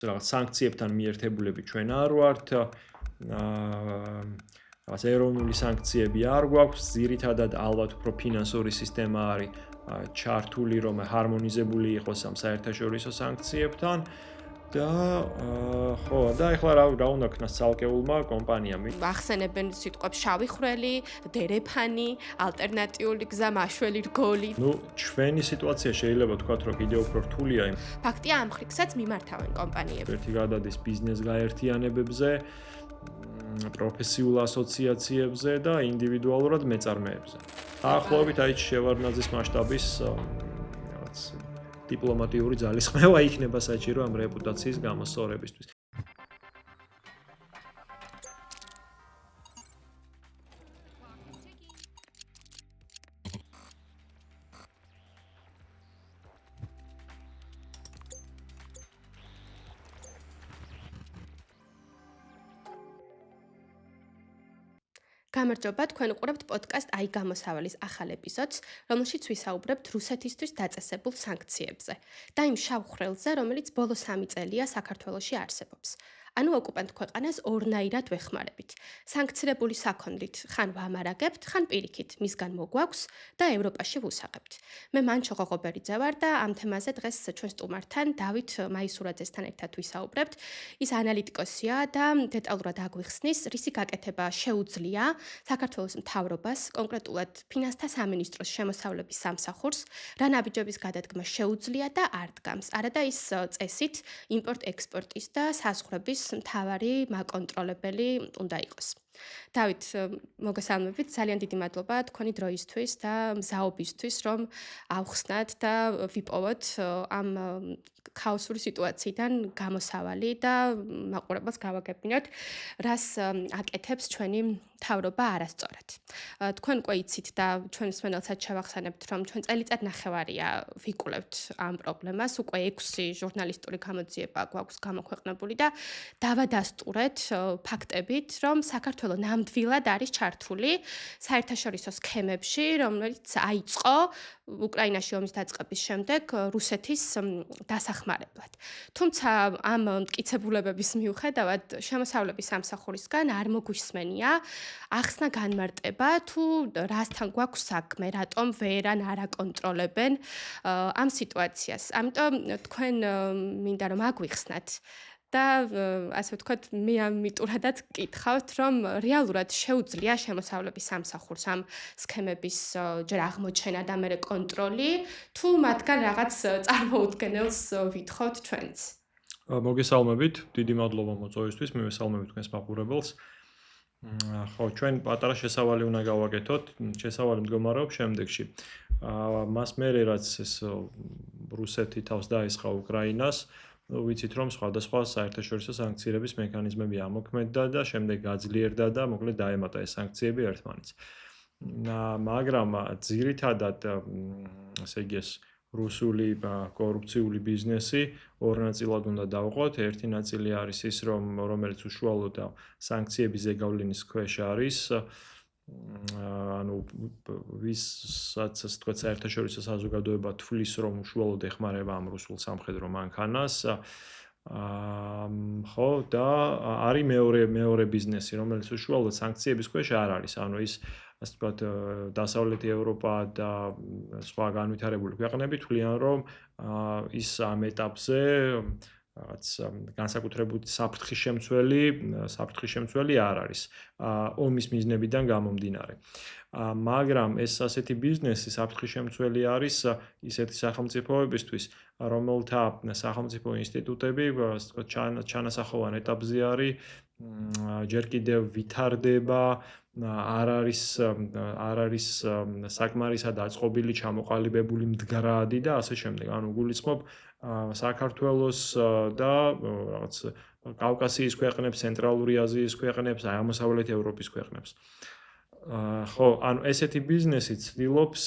რაღაც სანქციებთან მიერთებულები ჩვენ არ ვართ. რაღაც ეროვნული სანქციები არ გვაქვს, ძირითადად ალბათ უფრო ფინანსური სისტემა არის ჩართული, რომ ჰარმონიზებული იყოს ამ საერთაშორისო სანქციებთან. და და ეხლა რა უნდა ქნას ცალკეულმა კომპანიამ. ახსენებენ სიტყვებს შავი ხვრელი, დერეფანი, ალტერნატიული გზა, მაშველი რგოლი. ჩვენი სიტუაცია შეიძლება ვთქვათ, რომ კიდევ უფრო რთულია. ფაქტია, ამ ხრიქსაც მიმართავენ კომპანიები. ერთი გადადის ბიზნეს გაერთიანებებზე, პროფესიულ ასოციაციებზე და ინდივიდუალურად მეწარმეებზე. დაახლოებით შევარდნაძის მასშტაბის რაღაც დიპლომატიური ძალისხმევა იქნება საჭირო ამ რეპუტაციის გამოსწორებისთვის. გამარჯობა, თქვენ უყურებთ პოდკასტ აი გამოსავალის ახალ ეპიზოდს, რომელშიც ვისაუბრებთ რუსეთისთვის დაწესებულ სანქციებზე და იმ შავ ხვრელზე, რომელიც ბოლო 3 წელია საქართველოში არსებობს. ანუ ოკუპანტ ქვეყანას ორნაირად ვეხმარებით. სანქცირებული საქონლით ხან ვამარაგებთ, ხან პირიქით მისგან მოგვაქვს და ევროპაში ვუსაღებთ. მე მანჩო ღოღობერიძე ვარ და ამ თემაზე დღეს ჩვენ სტუმართან დავით მაისურაძესთან ერთად ვისაუბრებთ. ის ანალიტიკოსია და დეტალურად აგვიხსნის, რისი გაკეთება შეუძლია საქართველოს მთავრობას, კონკრეტულად ფინანსთა სამინისტროს შემოსავლების სამსახურს, რა ნაბიჯების გადადგმა შეუძლია და არ დგამს. არადა ის წესით იმპორტ-ექსპორტის და საზღვრების მთავარი მაკონტროლებელი უნდა იყოს. დავით, მოგესალმებით, ძალიან დიდი მადლობა თქვენი დროისთვის და მზაობისთვის, რომ ავხსნათ და ვიპოვოთ ამ ქაოსური სიტუაციიდან გამოსავალი და მაყურებელს გავაგებინოთ, რას აკეთებს ჩვენი მთავრობა არასწორად. თქვენ უკვე იცით და ჩვენს მსმენელსაც შევახსენებთ, რომ ჩვენ წელიწად ნახევარია ვიკვლევთ ამ პრობლემას, უკვე 6 ჟურნალისტური გამოძიება გვაქვს გამოქვეყნებული და დავადასტურეთ ფაქტებით, რომ საქართველო ნამდვილად არის ჩართული საერთაშორისო სქემებში, რომელიც აიწყო უკრაინაში ომის დაწყების შემდეგ რუსეთის დასახმარებლად. თუმცა ამ მტკიცებულებების მიუხედავად შემოსავლების სამსახურისგან არ მოგვისმენია ახსნა განმარტება თუ რასთან გვაქვს საქმე, რატომ ვერ ან არ აკონტროლებენ ამ სიტუაციას. ამიტომ თქვენ მინდა რომ აგვიხსნათ და ასე ვთქვათ, მე ამიტურადაც გკითხავთ, რომ რეალურად შეუძლია შემოსავლების სამსახურს ამ სქემების ჯერ აღმოჩენა და მერე კონტროლი, თუ მათგან რაღაც წარმოუდგენელს ვითხოვთ ჩვენც. მოგესალმებით, დიდი მადლობა მოწვევისთვის, მივესალმებით თქვენს მაყურებელს. ხო, ჩვენ პატარა შესავალი უნდა გავაკეთოთ, შესავალი მდგომარეობს შემდეგში. მას მერე რაც ეს რუსეთი თავს დაესხა უკრაინას, ვიცით რომ სხვადასხვა საერთაშორისო სანქციების მექანიზმები ამოქმედდა და შემდეგ გაძლიერდა და მოკლედ დაემატა ეს სანქციები ერთმანეთს. მაგრამ ძირითადად ესე იგი ეს რუსული კორუფციული ბიზნესი ორ ნაწილად უნდა დავყოთ. ერთი ნაწილი არის ის, რომელიც უშუალოდ სანქციების ზეგავლენის ქვეშ არის. ანუ ვისაც ასე ვთქვათ, საერთაშორისო საზოგადოება თვლის, რომ უშუალოდ ეხმარება ამ რუსულ სამხედრო მანქანას. ხო, და არის მეორე ბიზნესი, რომელიც უშუალოდ სანქციების ქვეშ არ არის. ანუ ის ასე ვთქვათ, დასავლეთი ევროპა და სხვა განვითარებული ქვეყნები თვლიან, რომ ის ამ ეტაპზე რაღაც განსაკუთრებული საფრთხის შემცველი არ არის ომის მიზნებიდან გამომდინარე. მაგრამ ეს ასეთი ბიზნესი საფრთხის შემცველი არის ისეთი სახელმწიფოებისთვის, რომელთა სახელმწიფო ინსტიტუტები, ასე ვთქვათ, ჩანასახოვან ეტაპზე არის, ჯერ კიდევ ვითარდება, არ არის საკმარისად აწყობილი, ჩამოყალიბებული მდგრადი და ასე შემდეგ. ანუ გულისხმობ საქართველოს და რაღაც კავკასიის ქვეყნებს, ცენტრალური აზიის ქვეყნებს, აღმოსავლეთ ევროპის ქვეყნებს. ხო, ანუ ესეთი ბიზნესი ცდილობს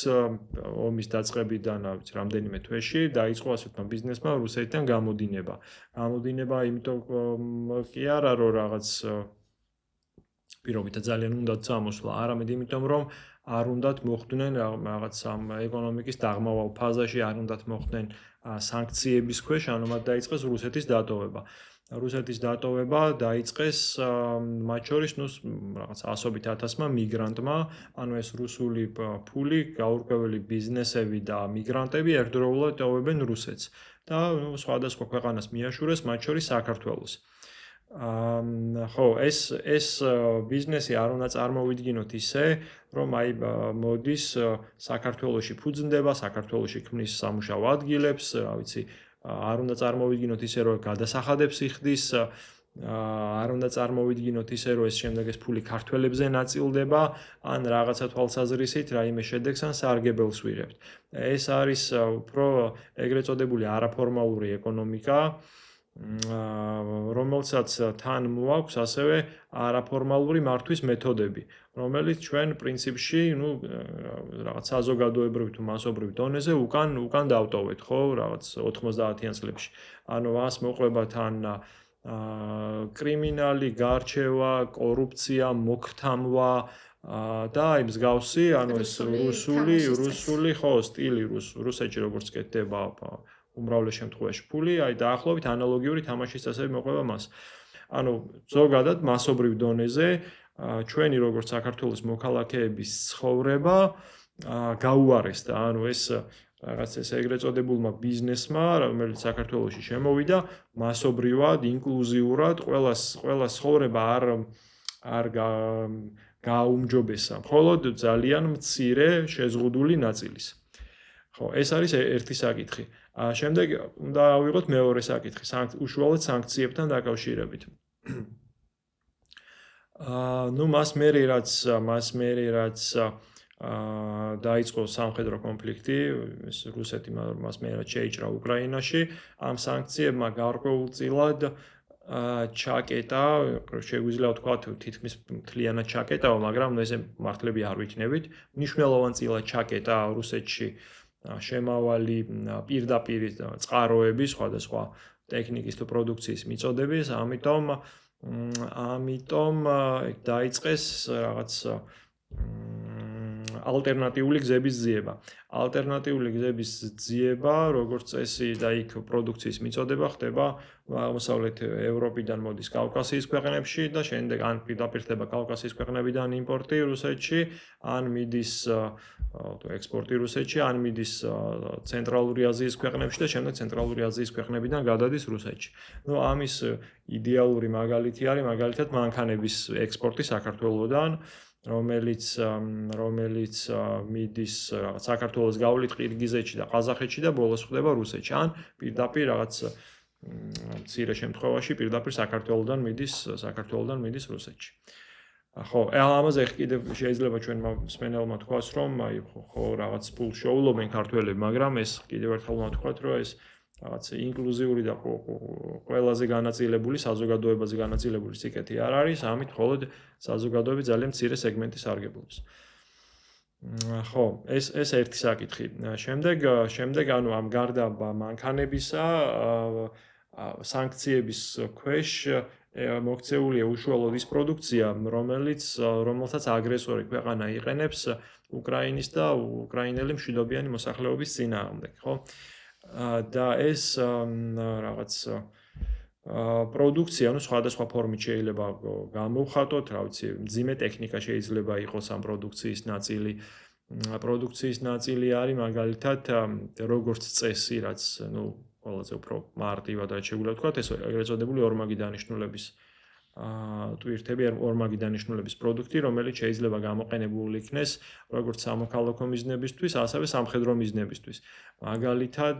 ომის დაწყებიდან, რამდენიმე თვეში დაიწყო ასე ვთქვათ ბიზნესმა რუსეთიდან გამოდინება. გამოდინება იმიტომ კი არა, რომ რაღაც პირობითად ძალიან უნდათ წამოსვლა, არამედ იმიტომ, რომ არ უნდათ მოხვდნენ რაღაც ამ ეკონომიკის დაღმავალ ფაზაში, არ უნდათ მოხვდნენ სანქციების ქვეშ, ანუ მათ დაიწყეს რუსეთის დატოვება. რუსეთის დატოვება დაიწყეს მათ შორის რაღაც 100.000-მა მიგრანტმა, ანუ ეს რუსული ფული, გაურკვეველი ბიზნესები და მიგრანტები ერთდროულად ტოვებენ რუსეთს და სხვადასხვა ქვეყანას მიაშურეს, მათ შორის საქართველოს. ხო, ეს ბიზნესი არ უნდა წარმოვიდგინოთ ისე, რომ მოდის საქართველოში ფუძნდება, საქართველოში ქმნის სამუშაო ადგილებს, რა ვიცი, არ უნდა წარმოვიდგინოთ ისე, რომ გადასახადებს იხდის, არ უნდა წარმოვიდგინოთ ისე, რომ ეს შემდეგ ეს ფული ქართველებზე ნაწილდება, ან რაღაცა თვალსაზრისით რაიმე შედეგს ან სარგებელს ვიღებთ. ეს არის უფრო ეგრეთ წოდებული არაფორმალური ეკონომიკა, რომელსაც თან მოაქვს ასევე არაფორმალური მართვის მეთოდები, რომელიც ჩვენ პრინციპში, რაღაც საზოგადოებრივ თუ მასობრივ დონეზე უკან დავტოვეთ, ხო, რაღაც 90-იან წლებში. ანუ ას მოყვება თან კრიმინალი, გარჩევა, კორუფცია, მოქთამვა და აი მსგავსი, ანუ ეს რუსული ხო, სტილი რუსეთში როგორც კეთდება უმრავლეს შემთხვევაში ფული, აი დაახლოებით ანალოგიური თამაშის წესები მოყვება მას. ანუ ზოგადად მასობრივ დონეზე ჩვენი როგორც საქართველოს მოქალაქეების ცხოვრება გაუარესდა, ანუ ეს რაღაც ეს ეგრეთ წოდებულმა ბიზნესმა, რომელიც საქართველოში შემოვიდა, მასობრივად, ინკლუზიურად ყველა ცხოვრება არ გააუმჯობესა, მხოლოდ ძალიან მცირე შეზღუდული ნაწილის. ხო, ეს არის ერთი საკითხი. შემდეგ უნდა ავიღოთ მეორე საკითხი, უშუალოდ სანქციებთან დაკავშირებით. მას მერე რაც დაიწყო სამხედრო კონფლიქტი, ეს რუსეთი მას მერე რაც შეიჭრა უკრაინაში, ამ სანქციებმა გარკვეულწილად ჩაკეტა, შეგვიძლია ვთქვათ, თითქმის მთლიანად ჩაკეტაო, მაგრამ ესე მართლები არ ვიქნებით. მნიშვნელოვანწილად ჩაკეტა რუსეთში შემავალი პირდაპირ წყაროების, სხვადასხვა ტექნიკის თუ პროდუქციის მიწოდების, ამიტომ დაიწყეს რაღაც ალტერნატიული გზების ძიება. ალტერნატიული გზების ძიება, როგორც წესი და იქ პროდუქციის მიწოდება ხდება აღმოსავლეთ ევროპიდან მოდის კავკასიის ქვეყნებში და შემდეგ ან პირდაპირ ხდება კავკასიის ქვეყნებიდან იმპორტი რუსეთში, ან მიდის ექსპორტი რუსეთში, ან მიდის ცენტრალური აზიის ქვეყნებში და შემდეგ ცენტრალური აზიის ქვეყნებიდან გადადის რუსეთში. ამის იდეალური მაგალითი არის მაგალითად მანქანების ექსპორტი საქართველოსდან, რომელიც მიდის რაღაც საქართველოს გავლით ყირგიზეთში და ყაზახეთში და ბოლოს ხდება რუსეთში, ან პირდაპირ რაღაც მცირე შემთხვევაში პირდაპირ საქართველოსდან მიდის რუსეთში. ხო, ამაზე კიდევ შეიძლება ჩვენ მსმენელმა თქვას, რომ ხო რაღაც ფულს შეულობენ ქართველები, მაგრამ ეს კიდევ ერთხელ უნდა ვთქვათ, რომ ეს რაღაც ინკლუზიური და ყველაზე განაწილებული საზოგადოებაზე განაწილებული სიკეთე არ არის, ამით მხოლოდ საზოგადოების ძალიან მცირე სეგმენტი სარგებლობს. ხო, ეს ერთი საკითხი. შემდეგ ანუ ამ გარდა მანქანებისა სანქციების ქვეშ მოქცეულია უშუალოდ ის პროდუქცია, რომელსაც აგრესორი ქვეყანა იყენებს უკრაინის და უკრაინელი მშვიდობიანი მოსახლეობის წინააღმდეგ, ხო? და ეს რაღაც პროდუქცია, სხვადასხვა ფორმით შეიძლება გამოვხატოთ, რა ვიცი, მძიმე ტექნიკა შეიძლება იყოს ამ პროდუქციის ნაწილი. პროდუქციის ნაწილი არის მაგალითად როგორც წესი, რაც ყველაზე უფრო მარტივად რაც შეგვიძლია ვთქვათ, ეს ეგრეთ წოდებული ორმაგი დანიშნულების ტვირთები, ორმაგი დანიშნულების პროდუქტი, რომელიც შეიძლება გამოყენებული იქნეს როგორც სამოქალაქო მიზნებისთვის, ასევე სამხედრო მიზნებისთვის. მაგალითად,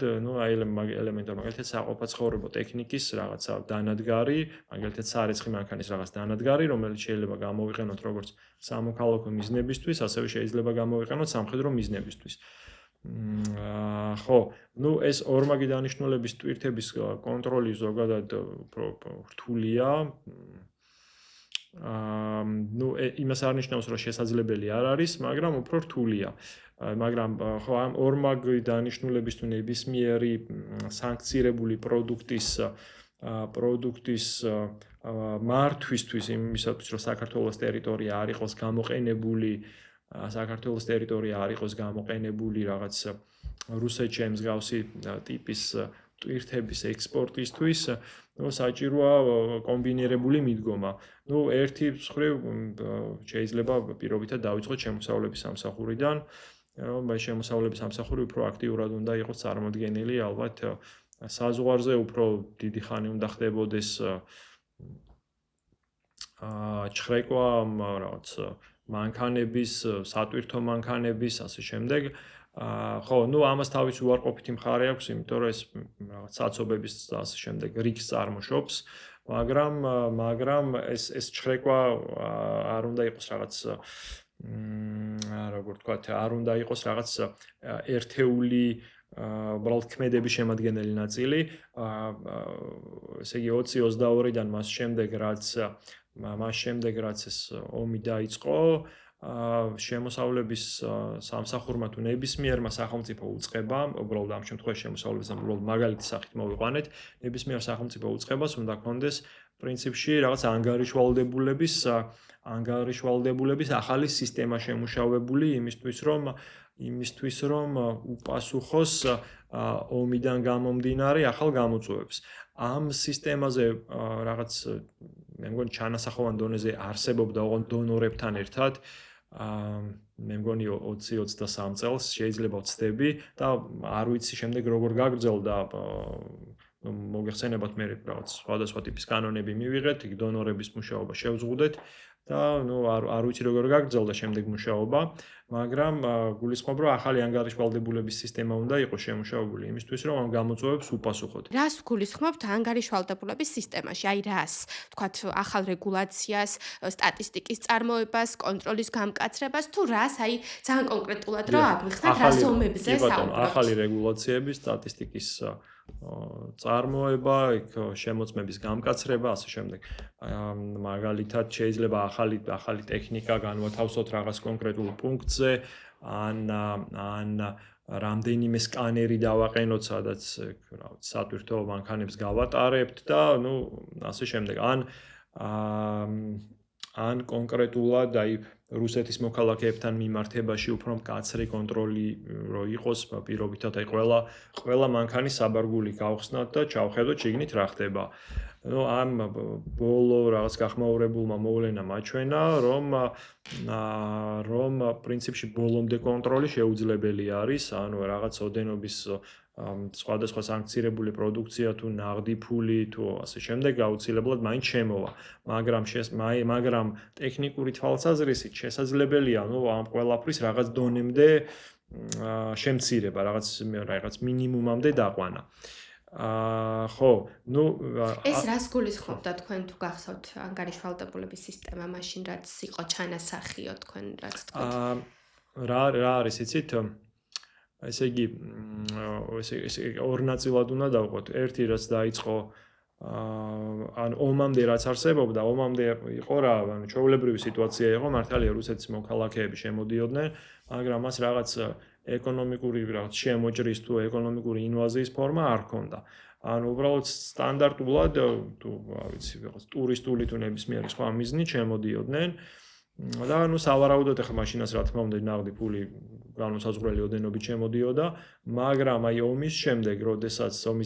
მაგალითად საყოფაცხოვრებო ტექნიკის რაღაცა დანადგარი, მაგალითად სარეცხი მანქანის რაღაც დანადგარი, რომელიც შეიძლება გამოვიყენოთ როგორც სამოქალაქო მიზნებისთვის, ასევე შეიძლება გამოვიყენოთ სამხედრო მიზნებისთვის. ხო, ეს ორმაგი დანიშნულების ტვირთების კონტროლი ზოგადად უფრო რთულია. იმას არ ნიშნავს, რომ შესაძლებელი არ არის, მაგრამ უფრო რთულია. მაგრამ ხო, ამ ორმაგი დანიშნულების თუ ნებისმიერი სანქცირებული პროდუქტის მართვისთვის, იმისათვის, რომ საქართველოს ტერიტორია არ იყოს გამოყენებული საქართველოს ტერიტორია არ იყოს გამოყენებული რაღაც რუსეთში მსგავსი ტიპის ტვირთების ექსპორტისთვის, საჭიროა კომბინირებული მიდგომა. ერთი მხრივ შეიძლება პირობითად დავიწყოთ შემოსავლების სამსახურიდან, რომ შემოსავლების სამსახური უფრო აქტიურად უნდა იყოს წარმოდგენილი, ალბათ საზღვარზე უფრო დიდი ხანი უნდა ხდებოდეს ჩხრეკვა რაღაც მანქანების, სატვირთო მანქანების, ასე შემდეგ. ხო, ამას თავის უარყოფითი მხარე აქვს, იმიტომ რომ ეს რაღაც საცობების ასე შემდეგ რიგს წარმოშობს, მაგრამ ეს ჩხრეკვა არ უნდა იყოს რაღაც როგორ ვთქვათ, არ უნდა იყოს რაღაც ერთეული უბრალოდ ქმედების შემადგენელი ნაწილი. ესე იგი 20-22-დან მას შემდეგ რაც ეს ომი დაიწყო, შემოსავლების სამსახურმა თუ ნებისმიერმა სახელმწიფო უწყება, უბრალოდ ამ შემთხვევაში შემოსავლების უბრალოდ მაგალითის სახით მოვიყვანეთ, ნებისმიერ სახელმწიფო უწყებას უნდა ქონდეს პრინციპში რაღაც ანგარიშვალდებულების ახალი სისტემა შემუშავებული იმისთვის რომ უპასუხოს ომიდან გამომდინარე ახალ გამოწვევებს. ამ სისტემაზე რაღაც მე მგონი ჩანასახოვან დონეზე არსებობდა ოღონდ დონორებთან ერთად მე მგონი 20-23 წელს შეიძლება ვცდები და არ ვიცი შემდეგ როგორ გაგრძელდა მოგეხსენებათ მე რაღაც სხვადასხვა ტიპის კანონები მივიღეთ, იქ დონორების მუშაობა შევზღუდეთ და არ ვიცი როგორ გაგრძელდა შემდეგ მუშაობა, მაგრამ გულისხმობ რომ ახალი ანგარიშვალდებულების სისტემა უნდა იყოს შემუშავებული იმისთვის რომ ამ გამოწვევებს უპასუხოთ. რას გულისხმობთ ანგარიშვალდებულების სისტემაში? აი რას? ვთქვათ, ახალ რეგულაციას, სტატისტიკის წარმოებას, კონტროლის გამკაცრებას თუ რას? აი ძალიან კონკრეტულად რა აგვიხსნათ, რა ზომებზე საუბრობთ? ახალი რეგულაციები, სტატისტიკის წარმოება, იქ შემოწმების გამკაცრება, ასე შემდეგ. მაგალითად, შეიძლება ახალი ტექნიკა განვათავსოთ რაღაც კონკრეტულ პუნქტზე, ან რამდენიმე სკანერი დავაყენოთ, სადაც სატვირთო მანქანებს გავატარებთ და ასე შემდეგ. ან კონკრეტულად აი რუსეთის მოქალაქეებთან მიმართებაში უფრო მკაცრი კონტროლი რო იყოს, პირობითად აი ყველა მანქანის საბარგული გავხსნათ და ჩავხედოთ შიგნით რა ხდება. ამ ბოლო რაღაც გახმაურებულმა მოვლენამ აჩვენა, რომ პრინციპში ბოლომდე კონტროლი შეუძლებელი არის, ანუ რაღაც ოდენობის სხვადასხვა სანქცირებული პროდუქცია თუ ნაღდი ფული თუ ასე შემდეგ აუცილებლად მაინც შემოვა, მაგრამ ტექნიკური თვალსაზრისით შესაძლებელია, ამ ყველაფრის რაღაც დონემდე შემცირება, რაღაც მინიმუმამდე დაყვანა. ხო, ეს რას გულისხმობდა თქვენ თუ გახსოვთ ანგარიშვალდებულების სისტემა მაშინ რაც იყო ჩანასახიო თქვენ რაც თქვით? რა არის იცით? ესე იგი ორ ნაწილად უნდა დავყოთ. ერთი რაც დაიწყო ან ომამდე რაც არსებობდა, ომამდე იყო რა, ანუ ჩვეულებრივი სიტუაცია იყო, მართალია რუსეთის მოქალაქეები შემოდიოდნენ, მაგრამ მას რაღაც ეკონომიკური რაღაც შემოჭრის თუ ეკონომიკური ინვაზიის ფორმა არ ჰქონდა. ანუ უბრალოდ სტანდარტულად თუ ვიცი, რაღაც ტურისტული თუ ნებისმიერი სხვა მიზნით შემოდიოდნენ და სავარაუდოდ ახლა მაშინაც რა თქმა უნდა ნაღდი ფული განუსაზღვრელი ოდენობით შემოდიოდა, მაგრამ აი ომის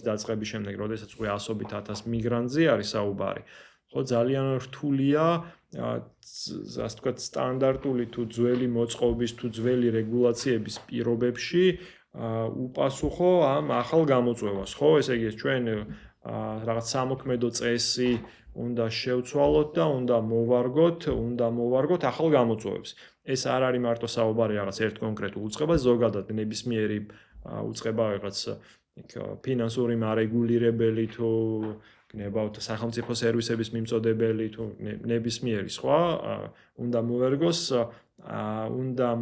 დაწყების შემდეგ, როდესაც უკვე ასობით 1000 მიგრანტზე არის საუბარი, ხო ძალიან რთულია ასე ვთქვათ სტანდარტული თუ ძველი მოწყობის თუ ძველი რეგულაციების პირობებში უპასუხო ამ ახალ გამოწვევას, ხო? ესე იგი ჩვენ რაღაც სამოქმედო წესი უნდა შევცვალოთ და უნდა მოვარგოთ ახალ გამოწვევებს. ეს არ არის მარტო საუბარი რაღაც ერთ კონკრეტულ უწყებას, ზოგადად ნებისმიერი უწყება რაღაც ფინანსური მარეგულირებელი თუ გნებავთ სახელმწიფო სერვისების მიმწოდებელი თუ ნებისმიერი სხვა უნდა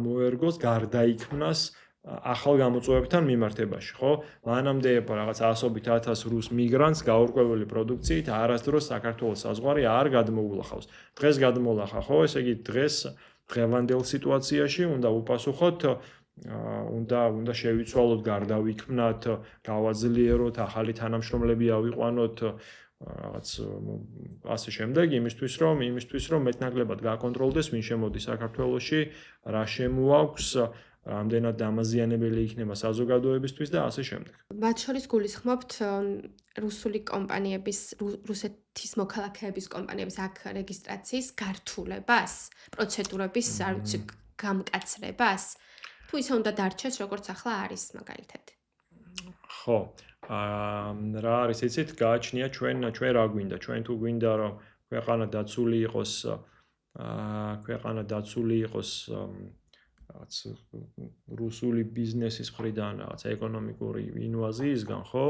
მოერგოს გარდაიქმნას ახალ გამოწვევებთან მიმართებაში, ხო? მანამდე რაღაც ასობით 1000 რუს მიგრანტს გაურკვეველი პროდუქციით არასდროს საქართველოს საზღვარი არ გადმოულახავს. დღეს გადმოლახა, ხო? ესე იგი დღევანდელ სიტუაციაში უნდა უპასუხოთ, უნდა შევიცვალოთ, გარდავიქმნათ, გავაძლიეროთ, ახალი თანამშრომლები ავიყვანოთ, რაღაც ასე შემდეგ, იმისთვის რომ მეტნაკლებად გაკონტროლდეს, ვინ შემოდის საქართველოში, რა შემოაქვს, რამდენად დამაზიანებელი იქნება საზოგადოებისთვის და ასე შემდეგ. მათ შორის გულისხმობთ რუსული კომპანიების, რუსეთის მოქალაქეების კომპანიების აქ რეგისტრაციის გართულებას, პროცედურების, არ ვიცი, გამკაცრებას, თუ ისე უნდა დარჩეს, როგორც ახლა არის მაგალითად. ხო, რა არის, იცით, გააჩნია ჩვენ რა გვინდა, ჩვენ თუ გვინდა რომ ქვეყანა დაცული იყოს რაღაც რუსული ბიზნესის მხრიდან, რაღაც ეკონომიკური ინვაზიისგან, ხო?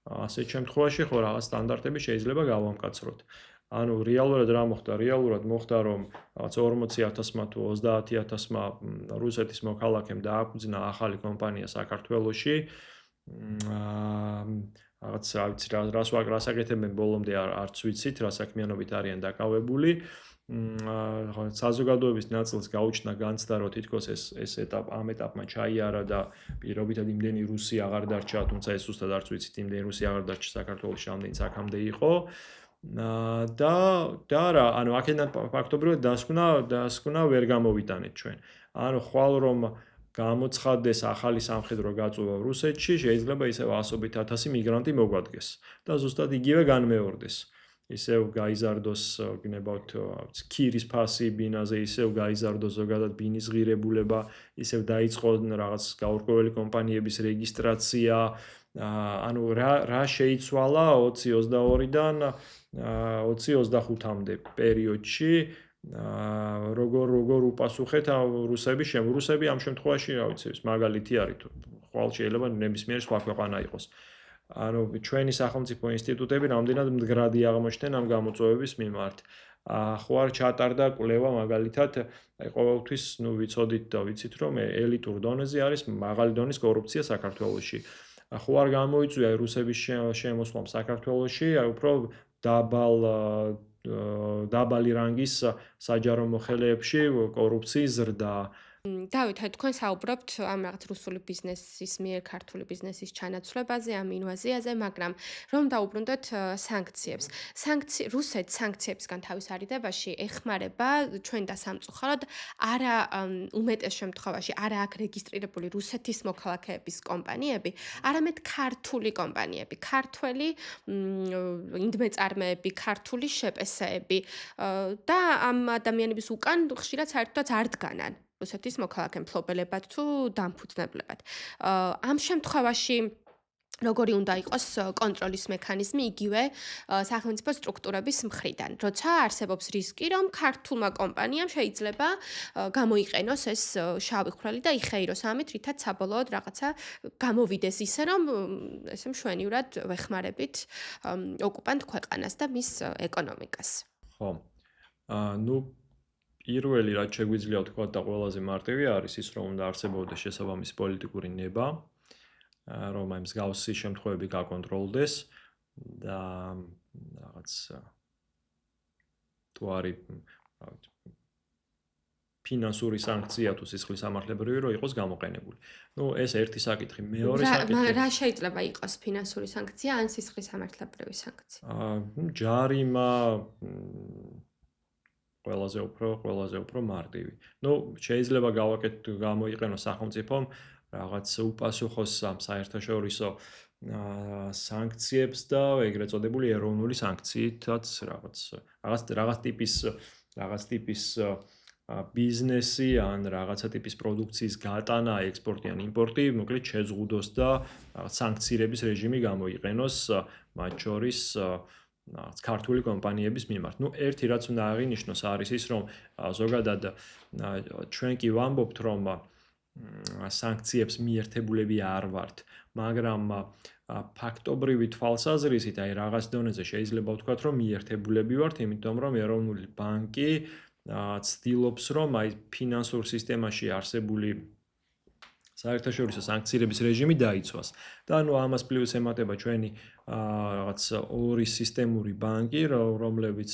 ასეთ შემთხვევაში ხო რაღაც სტანდარტები შეიძლება გავამკაცროთ. ანუ რეალურად რა მოხდა? რეალურად მოხდა რომ რაღაც 40,000-მა თუ 30,000-მა რუსეთის მოქალაქემ დააკვიძნა ახალი კომპანია საქართველოში. რაღაც რა ვიცი რას აკეთებენ ბოლომდე არც ვიცით, რა საქმიანობით არიან დაკავებული. საზოგადოების ნაწილს გაუჩნდა განცდა, რომ თითქოს ეს ამ ეტაპმა ჩაიარა და პირობითად იმდენი რუსი აღარ დარჩა, თუმცა ეს ზუსტად არც ვიცით, იმდენი რუსი აღარ დარჩა საქართველოში, რამდენიც აქამდე იყო. და რა, ანუ აქედან ფაქტობრივად დასკვნა ვერ გამოვიტანეთ ჩვენ. ანუ ხვალ რომ გამოცხადდეს ახალი სამხედრო გაწვევა რუსეთში, შეიძლება ისევ 100,000 მიგრანტი მოგვადგეს და ზუსტად იგივე განმეორდეს. ისევ გაიზარდოს გნებავთ ქირის ფასი ბინაზე, ისევ გაიზარდოს ზოგადად ბინის ღირებულება, ისევ დაიწყო რაღაც გაურკვეველი კომპანიების რეგისტრაცია. ანუ რა შეიცვალა 2022-დან 2025-მდე პერიოდში, როგორ უპასუხეთ რუსები ამ შემთხვევაში, რა ვიცი, მაგალითი არის თუ ხვალ შეიძლება ნებისმიერი სხვა ქვეყანა იყოს. ანუ ჩვენი სახელმწიფო ინსტიტუტები რამდენად მდგრადი აღმოჩნდნენ ამ გამოწვევების მიმართ. ხო არ ჩატარდა კვლევა მაგალითად, ყოველთვის ვიცოდით და ვიცით რომ ელიტურ დონეზე არის მაღალი დონის კორუფცია საქართველოში. ხო არ გამოიწვია რუსების შემოსვლამ საქართველოში, უფრო დაბალი რანგის საჯარო მოხელეებში კორუფციის ზრდა. დავით, თქვენ საუბრობთ ამ რაღაც რუსული ბიზნესის მიერ ქართული ბიზნესის ჩანაცვლებაზე, ამ ინვაზიაზე, მაგრამ რომ დაუბრუნდეთ სანქციებს. რუსეთს სანქციებისგან თავის არიდებაში ეხმარება ჩვენ და სამწუხაროდ არა უმეტეს შემთხვევაში არა აქ რეგისტრირებული რუსეთის მოქალაქეების კომპანიები, არამედ ქართული კომპანიები, ქართველი ინდმეწარმეები, ქართული შეპესეები და ამ ადამიანების უკან ხშირად საერთოდ არ დგანან. რუსეთის მოქალაქე მფლობელებად თუ დამფუძნებლებად. ამ შემთხვევაში როგორი უნდა იყოს კონტროლის მექანიზმი იგივე სახელმწიფო სტრუქტურების მხრიდან. როცა არსებობს რისკი, რომ ქართულმა კომპანიამ შეიძლება გამოიყენოს ეს შავი ხვრელი და იხეიროს ამით, რითაც საბოლოოდ რაღაცა გამოვიდეს ისე, რომ ესე მშვენივრად ვეხმარებით ოკუპანტ ქვეყანას და მის ეკონომიკას. ხო. პირველი რაც შეგვიძლია თქვა და ყველაზე მარტივი არის ის, რომ უნდა არსებობდეს შესაბამისი პოლიტიკური ნება, რომ აი მსგავსი შემთხვევები გაკონტროლდეს და რაღაც თუ არის ფინანსური სანქცია თუ სისხლის სამართლებრივი რომ იყოს გამოყენებული. ეს ერთი საკითხი, მეორე საკითხი. რა შეიძლება იყოს ფინანსური სანქცია ან სისხლის სამართლებრივი სანქცია? ჯარიმა ყველაზე უფრო მარტივი. შეიძლება გამოიყენოს სახელმწიფომ რაღაც უპასუხოს ამ საერთაშორისო სანქციებს და ეგრეთ წოდებული ეროვნული სანქციითაც რაღაც ტიპის ბიზნესი ან რაღაცა ტიპის პროდუქციის გატანა, ექსპორტი ან იმპორტი, მოკლედ შეზღუდოს და რაღაც სანქციების რეჟიმი გამოიყენოს მათ შორის ქართული კომპანიების მიმართ. ერთი რაც უნდა აღინიშნოს არის ის, რომ ზოგადად ჩვენ კი ვამბობთ, რომ სანქციებს მიერთებულები არ ვართ, მაგრამ ფაქტობრივი თვალსაზრისით, აი რაღაც დონეზე შეიძლება ვთქვათ, რომ მიერთებულები ვართ, იმიტომ რომ ეროვნული ბანკი ცდილობს, რომ აი ფინანსურ სისტემაში არსებული საერთაშორისო სანქციების რეჟიმი დაიცვას. და ამას პლუს ემატება ჩვენი რაღაც ორი სისტემური ბანკი, რომლებიც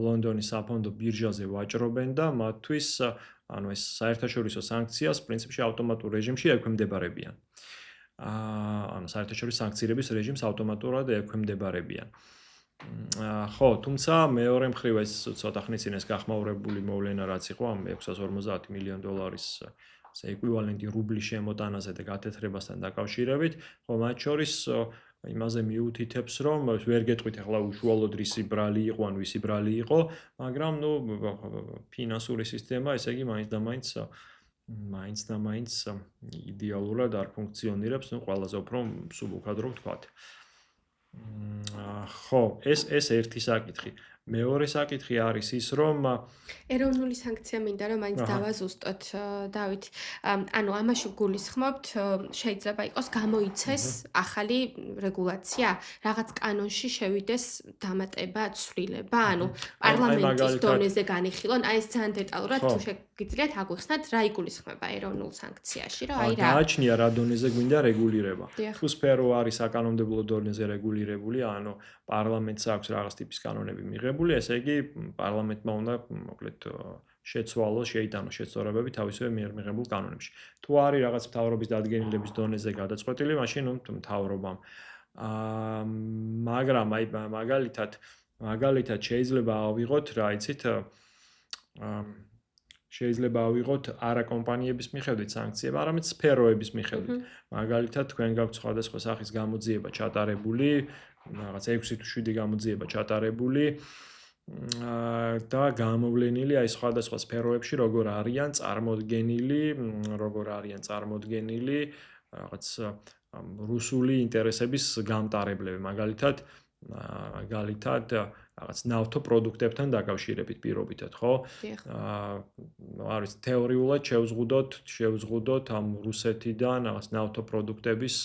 ლონდონის საფონდო ბირჟაზე ვაჭრობენ და მათთვის ეს საერთაშორისო სანქციას პრინციპში ავტომატურ რეჟიმში ექვემდებარებიან. საერთაშორისო სანქციების რეჟიმს ავტომატურად ექვემდებარებიან. ხო, თუმცა მეორე მხრივ ეს ცოტა ხნის წინ ეს გახმაურებული მოვლენა რაც იყო ამ 650 მილიონ დოლარის ასე ეკვივალენტი რუბლის შემოტანაზე და გათეთრებასთან დაკავშირებით, ხო, მათ შორის იმაზე მიუთითებს, რომ ვერ გეტყვით ახლა უშუალოდ რისი ბრალი იყო, ან ვისი ბრალი იყო, მაგრამ ფინანსური სისტემა, ესე იგი მაინც და მაინც იდეალურად არ ფუნქციონირებს, ყველაზე უფრო მსუბუქად რო ვთქვათ. ხო, ეს ერთი საკითხი. მეორე საკითხი არის ის, რომ ეროვნული სანქცია მინდა რომ მაინც დავაზუსტოთ დავით. ანუ ამაში გულისხმობთ შეიძლება იყოს გამოიცეს ახალი რეგულაცია, რაღაც კანონში შევიდეს დამატება, ცვლილება, ანუ პარლამენტის დონეზე განიხილონ, აი ეს ძალიან დეტალურად თუ შეგიძლიათ აგვიხსნათ რა იგულისხმება ეროვნულ სანქციაში, რომ აი რა გააჩნია რა დონეზე გვინდა რეგულირება. თუ სფერო არის საკანონმდებლო დონეზე რეგულირებული, ანუ პარლამენტს აქვს რაღაც ტიპის კანონები მიღებული, ესე იგი პარლამენტმა უნდა მოკლედ შეცვალოს, შეიტანოს შეცდომები თავისივე მიღებულ კანონებში. თუ არის რაღაც მთავრობის დადგენილების დონეზე გადაწყვეტილი, მაშინ მთავრობამ. მაგრამ აი მაგალითად შეიძლება ავიღოთ, რა იცით, შეიძლება ავიღოთ არა კომპანიების მიხედვით სანქციები, არამედ სფეროების მიხედვით. მაგალითად, თქვენ გაქვთ სხვადასხვა სახის გამოძიება ჩატარებული, რაღაც 6 თუ 7 გამოძიება ჩატარებული და გამოვლენილი აი სხვადასხვა სფეროებში როგორ არიან წარმოდგენილი რაღაც რუსული ინტერესების გამტარებლები, მაგალითად რაღაც ნავთო პროდუქტებთან დაკავშირებით პირობითად, ხო? არის თეორიულად შევზღუდოთ ამ რუსეთიდან რაღაც ნავთო პროდუქტების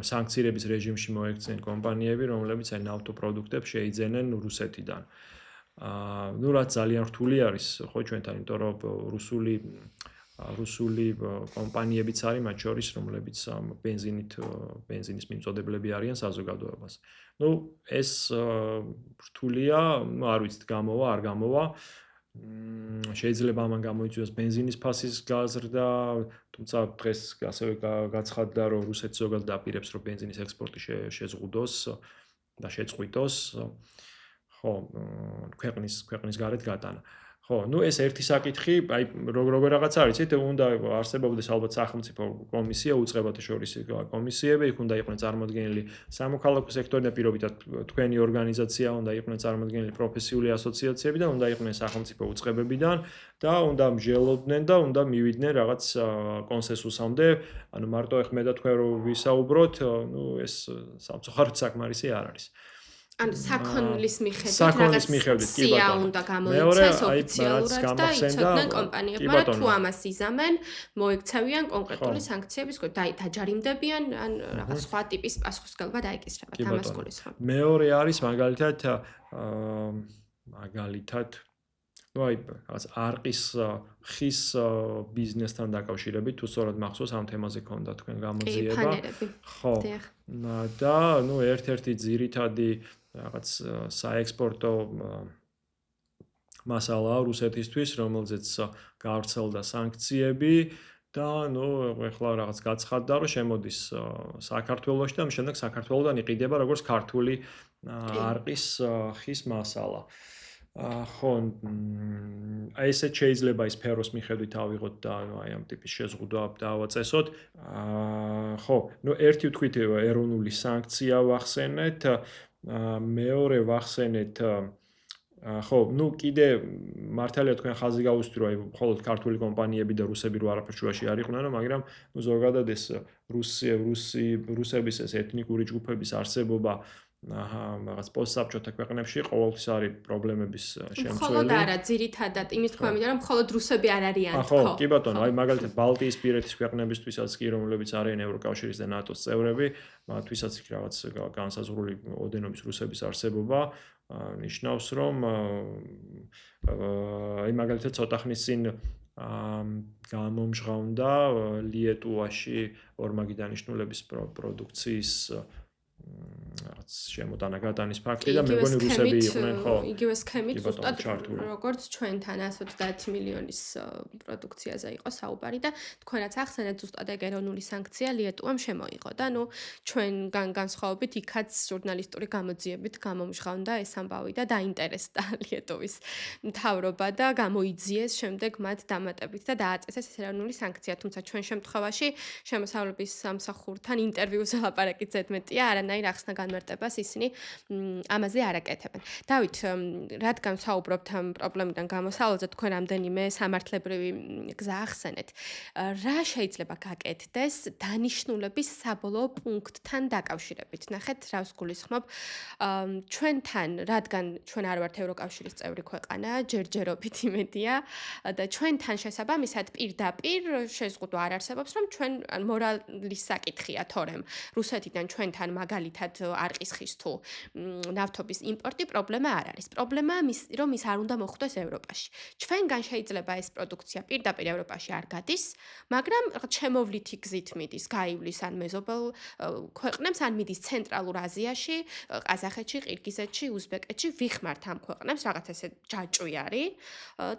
სანქციების რეჟიმში მოექცნენ კომპანიები, რომლებიც აი ნავთო პროდუქტებს შეიძენენ რუსეთიდან. ნუ რაც ძალიან რთული არის, ხო ჩვენთან, იმიტომ რომ რუსული კომპანიებიც არის, მათ შორის რომლებიც ბენზინის მიმწოდებლები არიან საზოგადოებას. ნუ ეს რთულია, არ ვიცით გამოვა, არ გამოვა. შეიძლება ამან გამოიწვიოს ბენზინის ფასის გაზრდა, თუმცა დღეს ასევე გაცხადდა, რომ რუსეთი ზოგადად აპირებს, რომ ბენზინის ექსპორტი შეზღუდოს და შეწყვიტოს. ხო, ქვეყნის გარეთ გატანა. ხო, ნუ ეს ერთი საკითხი, აი როგორ რაღაც არის, იცით, უნდა არსებობდეს ალბათ სახელმწიფო კომისია, უწყებათა შორის კომისიები, იქ უნდა იყვნენ წარმოდგენილი სამოქალაქო სექტორი და პირობითად თქვენი ორგანიზაცია უნდა იყვნენ წარმოდგენილი პროფესიული ასოციაციები და უნდა იყვნენ სახელმწიფო უწყებებიდან და უნდა მსჯელობდნენ და უნდა მივიდნენ რაღაც კონსენსუსამდე, ანუ მარტო ეხ მე და თქვენ რო ვისაუბროთ, ნუ ეს სამწუხაროდ საკმარისი არ არის. ანუ საქონლის მიხედვით სია უნდა გამოიცეს ოფიციალურად და იცოდნენ კომპანიებმა თუ ამას იზამენ, მოექცევიან კონკრეტული სანქციების, დაჯარიმდებიან, ან რაღაც სხვა ტიპის პასუხისმგებლობა დაეკისრებათ ამას გულისხმობ. მეორე არის მაგალითად ნუ აი რაღაც არყის ხის ბიზნესთან დაკავშირებით, თუ სწორად მახსოვს ამ თემაზე ქონდა თქვენ გამოძიება. ხო. და ნუ ერთ-ერთი ძირითადი რაღაც საექსპორტო მასალაა რუსეთისთვის, რომელზეც გავრცელდა სანქციები და ნუ ეხლა რაღაც გაცხადდა, რომ შემოდის საქართველოში და ამ შემდეგ საქართველოდან იყიდება როგორც ქართული არყის ხის მასალა. ხო, აი ესე შეიძლება ის სფეროს მიხედვით ავიღოთ და აი ამ ტიპის შეზღუდვა დავაწესოთ. ხო, ნუ ერთი ვთქვით ეროვნული სანქცია ვახსენეთ, მეორე ვახსენეთ ხო, ნუ კიდე მართალია თქვენ ხაზი გავუსვით, რომ აი მხოლოდ ქართული კომპანიები და რუსები რო არაფერ შუაში არ იყვნენ, მაგრამ ნუ ზოგადად ეს რუსების ეს ეთნიკური ჯგუფების არსებობა რაღაც პოსტსაბჭოთა ქვეყნებში ყოველთვის არის პრობლემების შემცველი. მხოლოდ არა, ძირითადად იმის თქვა მინდა, რომ მხოლოდ რუსები არ არიან თქო. ხო, კი ბატონო, აი მაგალითად ბალტიისპირეთის ქვეყნებისთვისაც კი, რომლებიც არიან ევროკავშირის და ნატოს წევრები, მათთვისაც იქ რაღაც განსაზღვრული ოდენობის რუსების არსებობა ნიშნავს, რომ აი მაგალითად ცოტა ხნის წინ გამომჟღავნდა ლიეტუვაში ორმაგი დანიშნულების პროდუქციის რაღაც შემოტანა გატანის ფაქტი და მე მგონი რუსები იყვნენ ხო იგივე სქემით კი ბატონო, ზუსტად ჩართული. როგორც ჩვენთან 130 მილიონის პროდუქციაზე იყო საუბარი და თქვენ რაც ახსენეთ ზუსტად ეგ ეროვნული სანქცია ლიეტუვამ შემოიღო და ნუ ჩვენგან განსხვავებით იქაც ჟურნალისტური გამოძიებით გამომჟღავნდა ეს ამბავი და დაინტერესდა ლიეტუვის მთავრობა და გამოიძიეს შემდეგ მათ დამატებით და დააწესეს ეს ეროვნული სანქცია, თუმცა ჩვენ შემთხვევაში შემოსავლების სამსახურთან ინტერვიუს ელაპარაკით ზედმეტია, არანაირ ახსნა განმარტებას ისინი ამაზე არ აკეთებენ. დავით, რადგან საუბრობთ ამ პრობლემიდან გამოსავალზე, თქვენ რამდენიმე სამართლებრივი გზა ახსენეთ. რა შეიძლება გაკეთდეს დანიშნულების საბოლოო პუნქტთან დაკავშირებით? ნახეთ, რა ვსგულისხმობ. ჩვენთან, რადგან ჩვენ არ ვართ ევროკავშირის წევრი ქვეყანა, ჯერჯერობით იმედია და ჩვენთან შესაბამისად პირდაპირ შეზღუდვა არ არსებობს, რომ ჩვენ მორალის საკითხია თორემ რუსეთიდან ჩვენთან მაგალითად არყის თუ ნავთობის იმპორტი პრობლემა არ არის. პრობლემაა რომ ის არ უნდა მოხვდეს ევროპაში. ჩვენგან შეიძლება ეს პროდუქცია პირდაპირ ევროპაში არ გადის, მაგრამ შემოვლითი გზით მიდის, გაივლის ან მეზობელ ქვეყნებს, ან მიდის ცენტრალურ აზიაში, ყაზახეთში, ყირგიზეთში, უზბეკეთში, ვიხმართ ამ ქვეყნებს, რაღაც ესე ჯაჭვი არის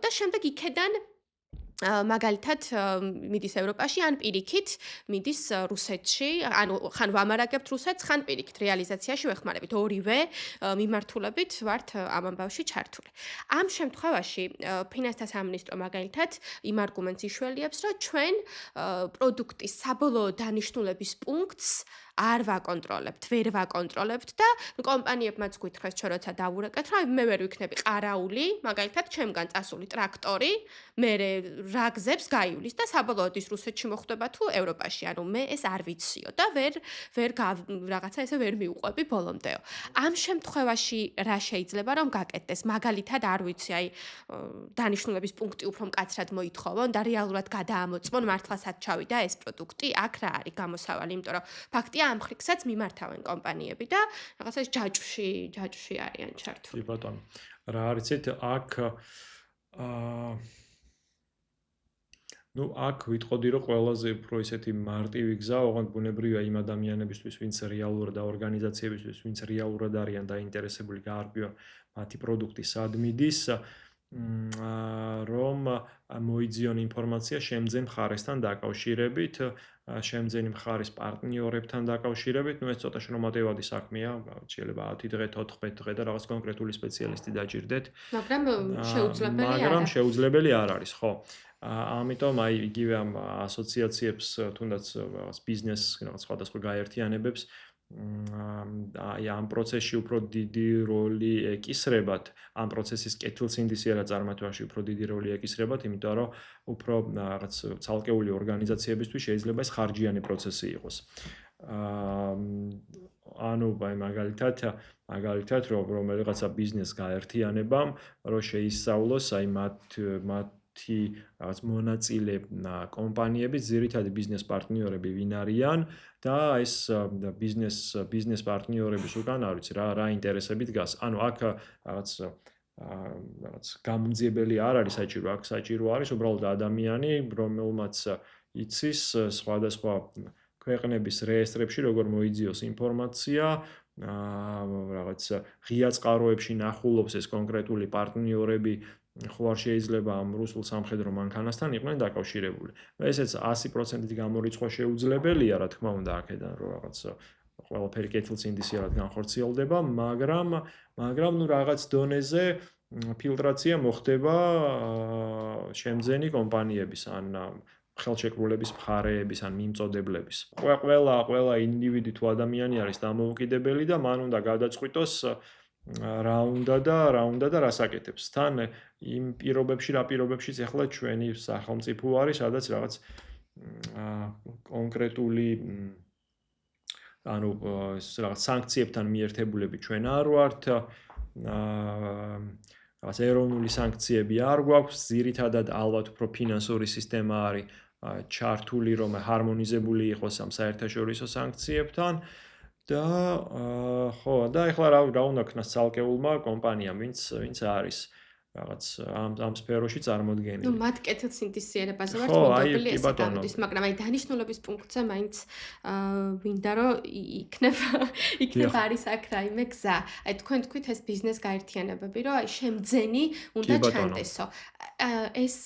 და შემდეგ იქედან მაგალითად მიდის ევროპაში ან პირიქით მიდის რუსეთში, ანუ ხან ვამარაგებთ რუსეთს, ხან პირიქით რეალიზაციაში ვეხმარებით. ორივე მიმართულებით ვართ ამ ამბავში ჩართული. ამ შემთხვევაში ფინანსთა სამინისტრო მაგალითად იმ არგუმენტს იშველიებს, რომ ჩვენ პროდუქტის საბოლოო დანიშნულების პუნქტს არ ვაკონტროლებთ, ვერ ვაკონტროლებთ და კომპანიებმაც გვითხრეს ჩვენ როცა დავურეკეთ, რომ მე ვერ ვიქნები ყარაული, მაგალითად, ჩემგან წასული ტრაქტორი, მე რა გზებს გაივლის და საბოლოოდ ის რუსეთში მოხვდება თუ ევროპაში, ანუ მე ეს არ ვიციო და ვერ რაღაცა ესე ვერ მიუყვები ბოლომდეო. ამ შემთხვევაში რა შეიძლება რომ გაკეთდეს? მაგალითად, არ ვიცი, აი დანიშნულების პუნქტი უფრო მკაცრად მოითხოვონ და რეალურად გადაამოწმონ მართლასაც ჩავიდა ეს პროდუქტი, აქ რა არის გამოსავალი, იმიტომ რომ ფაქტია ამ ხრიქსაც მიმართავენ კომპანიები და რაღაცა ეს ჯაჭვში არიან ჩართული. კი ბატონო. რა არიცით, აქ აქ ვიტყოდი, რომ ყველაზე უფრო ისეთი მარტივი გზა, ოღონდ ბუნებრივია იმ ადამიანებისთვის, ვინც რეალურად და ორგანიზაციებისთვის, ვინც რეალურად არიან დაინტერესებული გაარკვიონ მათი პროდუქტი სად მიდის, რომ მოიძიონ ინფორმაცია შემძენ მხარესთან დაკავშირებით, შემძენი მხარის პარტნიორებთან დაკავშირებით, ეს ცოტა შრომატევადი საქმეა, შეიძლება 10 დღე, 14 დღე და რაღაც კონკრეტული სპეციალისტი დაჭირდეთ. მაგრამ შეუძლებელი არ მაგრამ არის. შეუძლებელი არ არის, ხო. ამიტომ აი იგივე ამ ასოციაციებს, თუნდაც რაღაც ბიზნესს, რაღაც სხვადასხვა გაერთიანებებს აი ამ პროცესში უფრო დიდი როლი ეკისრებათ, ამ პროცესის კეთილსინდისიერა წარმატებაში უფრო დიდი როლი ეკისრებათ, იმიტომ რომ უფრო რაღაც ცალკეული ორგანიზაციებისთვის შეიძლება ეს ხარჯიანი პროცესი იყოს. ანუ მაგალითად რომ რაღაცა ბიზნეს გაერთიანებამ რომ შეისწავლოს აი მათი რაღაც მონაწილე კომპანიების ძირითადი ბიზნეს პარტნიორები ვინ არიან და ეს ბიზნეს პარტნიორების უკან არ ვიცი რა ინტერესები დგას. ანუ აქ რაღაც გამომძიებელი არ არის საჭირო, აქ საჭირო არის უბრალოდ ადამიანი, რომელმაც იცის სხვადასხვა ქვეყნების რეესტრებში როგორ მოიძიოს ინფორმაცია, რაღაც ღია წყაროებში ნახულობს ეს კონკრეტული პარტნიორები, ხო არ შეიძლება ამ რუსულ სამხედრო მანქანასთან იყვნენ დაკავშირებული. ესეც 100%-ით გამორიცხვა შეუძლებელია, რა თქმა უნდა, აქედან რომ რაღაც ყველაფერი კეთილსინდისიერად განხორციელდება, მაგრამ ნუ რაღაც დონეზე ფილტრაცია მოხდება შემძენი კომპანიების ან ხელშეკრულების მხარეების ან მიმწოდებლების. ყველა ინდივიდი თუ ადამიანი არის დამოუკიდებელი და მან უნდა გადაწყვიტოს რა უნდა და რას აკეთებს. თან იმ პირობებშიც ახლა ჩვენი სახელმწიფო არის, სადაც რაღაც კონკრეტული ანუ რაღაც სანქციებთან მიერთებულები ჩვენ არ ვართ. რაღაც ეროვნული სანქციები არ გვაქვს, ძირითადად ალბათ უფრო ფინანსური სისტემა არის ჩართული, რომ ჰარმონიზებული იყოს ამ საერთაშორისო სანქციებთან. და ხო და ეხლა რა უნდა ქნას ცალკეულმა კომპანიამ, ვინც არის რაღაც ამ სფეროში წარმოდგენილი. მათ კეთილსინდისიერებაზე ვართ ხო, აი, მოდობილი კი ესე ბატონო. გამოდის, მაგრამ აი დანიშნულების პუნქტზე მაინც მინდა რომ იქნება არის აქ რაიმე გზა. აი თქვენ თქვით ეს ბიზნეს გაერთიანებები, რომ აი შემძენი უნდა კი, ბატონო. ჩანდესო. ეს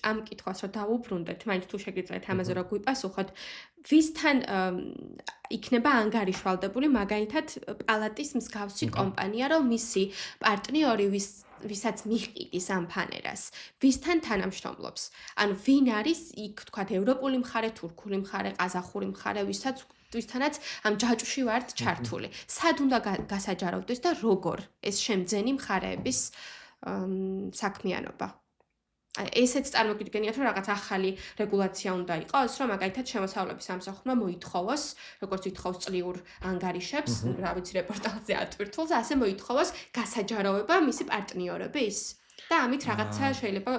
ამ კითხვას რომ დავუბრუნდეთ, მაინც თუ შეგიძლიათ ამაზე რომ გვიპასუხოთ, ვისთან იქნება ანგარიშვალდებული, მაგალითად პალატის მსგავსი კომპანია, რომ მისი პარტნიორი ვისაც მიჰყიდის ამ ფანერას, ვისთან თანამშრომლობს. ანუ ვინ არის იქ თქვათ ევროპული მხარე, თურქული მხარე, ყაზახური მხარე, ვისთანაც ამ ჯაჭვში ვართ ჩართული. სად უნდა გასაჯაროვდეს და როგორ ეს შემძენი მხარეების საქმიანობა? ესეც წარმოგიდგენიათ, რომ რაღაც ახალი რეგულაცია უნდა იყოს, რომ მაგალითად შემოსავლების სამსახურმა მოითხოვოს, როგორც ითხოვს წლიურ ანგარიშებს, რა ვიცი რეპორტაჟზე ატვირთულს, ასე მოითხოვოს გასაჯაროვება მისი პარტნიორების და ამით რაღაცა შეიძლება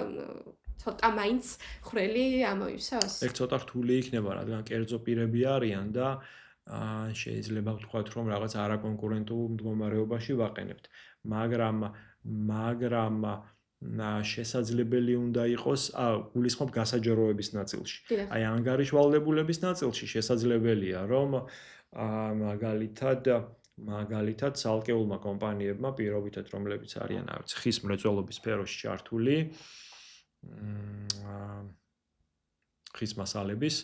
ცოტა მაინც ხრელი ამოივსოს. ეგ ცოტა რთული იქნება, რადგან კერძო პირები არიან და შეიძლება ვთქვათ, რომ რაღაც არაკონკურენტულ მდგომარეობაში ვაყენებთ, მაგრამ შესაძლებელი უნდა იყოს, გულისხმობ გასაჯაროების ნაწილში. აი ანგარიშვალდებულების ნაწილში შესაძლებელია, რომ მაგალითად ცალკეულმა კომპანიებმა პირობითად, რომლებიც არიან, რა ვიცი, ხის მრეწველობის სფეროში ჩართული, ხის მასალების,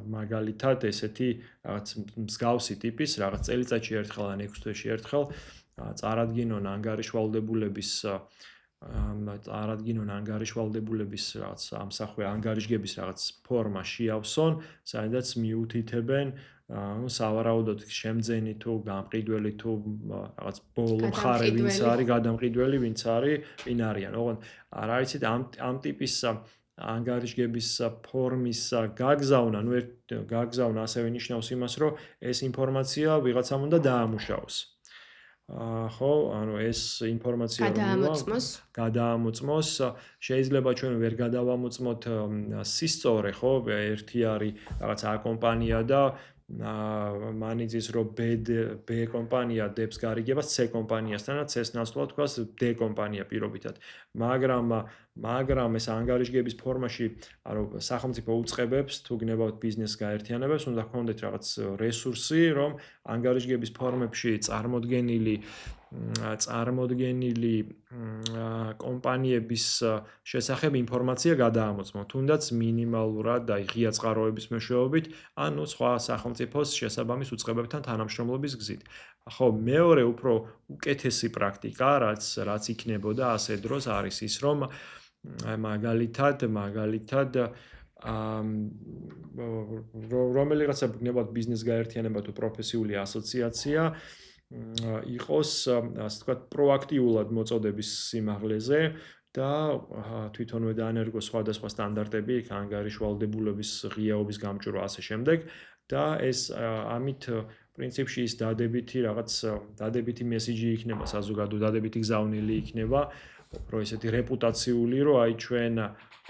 მაგალითად ესეთი რაღაც მსგავსი ტიპის, რაღაც წელიწადში ერთხელ ან 6 თვეში ერთხელ წარადგინონ ანგარიშვალდებულების რაღაც ამსახვე ანგარიშგების რაღაც ფორმა შეავსონ, სადაც მიუთითებენ სავარაუდოდ შემძენი თუ გამყიდველი თუ რაღაც ბოლო მხარე ვინც არის, გადამყიდველი ვინც არის, ვინ არიან. ოღონდ რა იცით ამ ტიპის ანგარიშგების ფორმის გაგზავნა, გაგზავნა ასევე ნიშნავს იმას, რომ ეს ინფორმაცია ვიღაცამ უნდა დაამუშავოს. ხო, ანუ ეს ინფორმაცია გადაამოწმოს, შეიძლება ჩვენ ვერ გადავამოწმოთ სისწორე, ხო, ერთი არის რაღაც A კომპანია და მანიძის რომ B კომპანია დებს გარიგებას C კომპანიასთან და C-ს ნაცვლად თქვას D კომპანია პირობითად. მაგრამ ეს ანგარიშგების ფორმაში, ანუ სახელმწიფო უწყებებს თუ გნებავთ ბიზნეს გაერთიანებას, უნდა გქონდეთ რაღაც რესურსი, რომ ანგარიშგების ფორმებში წარმოდგენილი კომპანიების შესახებ ინფორმაცია გადაამოწმოთ, თუნდაც მინიმალურად და ღია წყაროების მეშვეობით, ანუ სხვა სახელმწიფოს შესაბამის უწყებებთან თანამშრომლობის გზით. ხო, მეორე უფრო უკეთესი პრაქტიკა, რაც იქნებოდა ასე დროს არის ის, რომ მაგალითად რომელიღაცა გნებავთ ბიზნეს გაერთიანება თუ პროფესიული ასოციაცია იყოს, ასე ვთქვათ, პროაქტიულად მოწოდების სიმაღლეზე და თვითონვე დაანერგოს სხვადასხვა სტანდარტები, ანგარიშვალდებულების ღიაობის გამჭვირვა ასე შემდეგ და ეს ამით პრინციპში ის დადებითი მესიჯი იქნება, საზოგადო დადებითი გზავნილი იქნება, რო ესეთი რეპუტაციული, რომ აი ჩვენ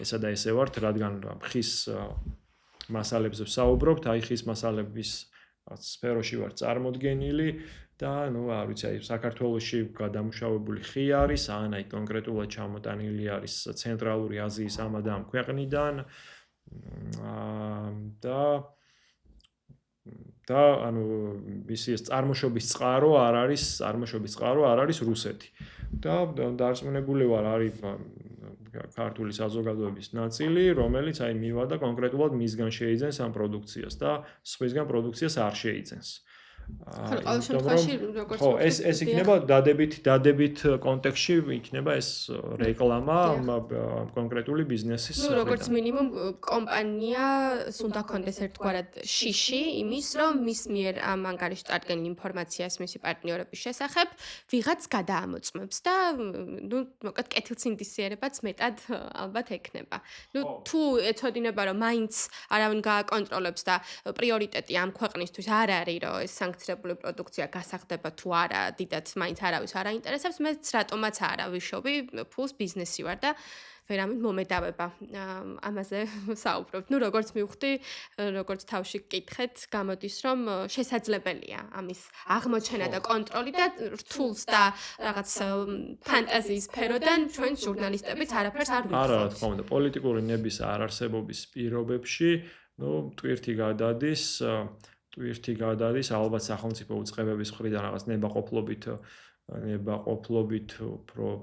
ესა და ესე ვართ, რადგან ხის მასალებზე ვსაუბრობთ, აი ხის მასალების სფეროში ვარ წარმოდგენილი და არ ვიცი, აი საქართველოში გადამუშავებული ხი არის, ან აი კონკრეტულად ჩამოტანილი არის ცენტრალური აზიის ამ და ამ ქვეყნიდან და ანუ მისი ეს წარმოშობის წყარო არ არის რუსეთი. და დარწმუნებული ვარ, არის ქართული საზოგადოების ნაწილი, რომელიც აი მივადა კონკრეტულად მისგან შეიძენს ამ პროდუქციას და სხვისგან პროდუქციას არ შეიძენს. ყოველ შემთხვევაში როგორც ხო, ეს იქნება დადებით კონტექსტში იქნება ეს რეკლამა კონკრეტული ბიზნესის. როგორც მინიმუმ კომპანიას უნდა კონდეს ერთგვარად შიში იმის, რომ მის მიერ ამ ანგარიშში წარდგენილ ინფორმაციას მისი პარტნიორების შესახებ ვიღაც გადაამოწმებს და მოკლედ კეთილსინდისიერებაც მეტად ალბათ ექნება. თუ ეცოდინება რომ მაინც არავინ გააკონტროლებს და პრიორიტეტი ამ ქვეყნისთვის არ არის, რომ ეს სანქცირებული პროდუქცია გასახდება თუ არა, დიდად მაინც არავის არ აინტერესებს, მეც რატომაც არა ვიშობი, ფულს ბიზნესი ვარ და ვერავინ მომედავება ამაზე საუბრობთ. ნუ როგორც მივხვდი, როგორც თავში გკითხეთ, გამოდის რომ შესაძლებელია ამის აღმოჩენა და კონტროლი და რთულს და რაღაც ფანტაზიის სფეროდან ჩვენ ჟურნალისტებიც არაფერს არ არა, რა ვიხსოვთ. თქმა უნდა, პოლიტიკური ნების არარსებობის პირობებში, ნუ ტვირთი გადადის ალბათ სახელმწიფო უწყებების მხრიდან რაღაც ნებაყოფლობით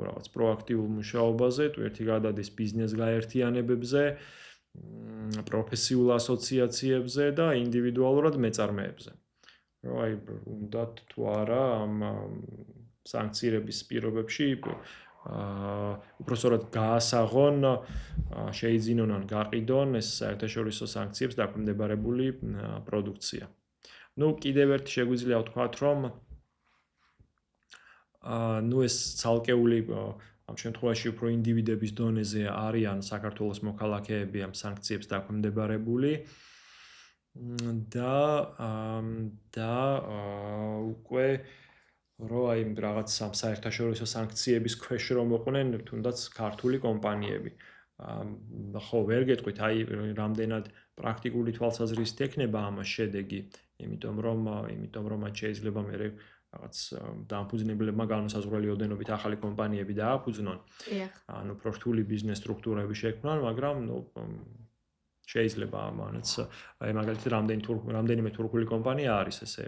რაღაც პროაქტიულ მუშაობაზე, ტვირთი გადადის ბიზნეს გაერთიანებებზე, პროფესიულ ასოციაციებზე და ინდივიდუალურად მეწარმეებზე. რომ აი უნდათ თუ არა ამ სანქციების პირობებში უпростоრად გაასაღონ, შეიძინონ ან გაყიდონ ეს საერთაშორისო სანქციებს დაქვემდებარებული პროდუქცია. ნუ კიდევ ერთი შეგვიძლია ვთქვათ, რომ ნუ ეს ცალკეული ამ შემთხვევაში უფრო ინდივიდების დონეზე არიან საქართველოს მოქალაქეები ამ სანქციებს დაქვემდებარებული და უკვე რო აი რაღაც ამ საერთაშორისო სანქციების ქვეშ რომ მოყვნენ თუნდაც ქართული კომპანიები. ხო, ვერ გეტყვით, აი რამდენად პრაქტიკული თვალსაზრისით ექნება ამას შედეგი, იმიტომ რომ მათ შეიძლება მე რაღაც დამფუძნებლებმა განუსაზღვრელი ოდენობით ახალი კომპანიები დააფუძნონ. ანუ უფრო რთული ბიზნეს სტრუქტურები შექმნან, მაგრამ ნუ შეიძლება ამანაც აი მაგალითად რამდენიმე თურქული კომპანია არის ესე.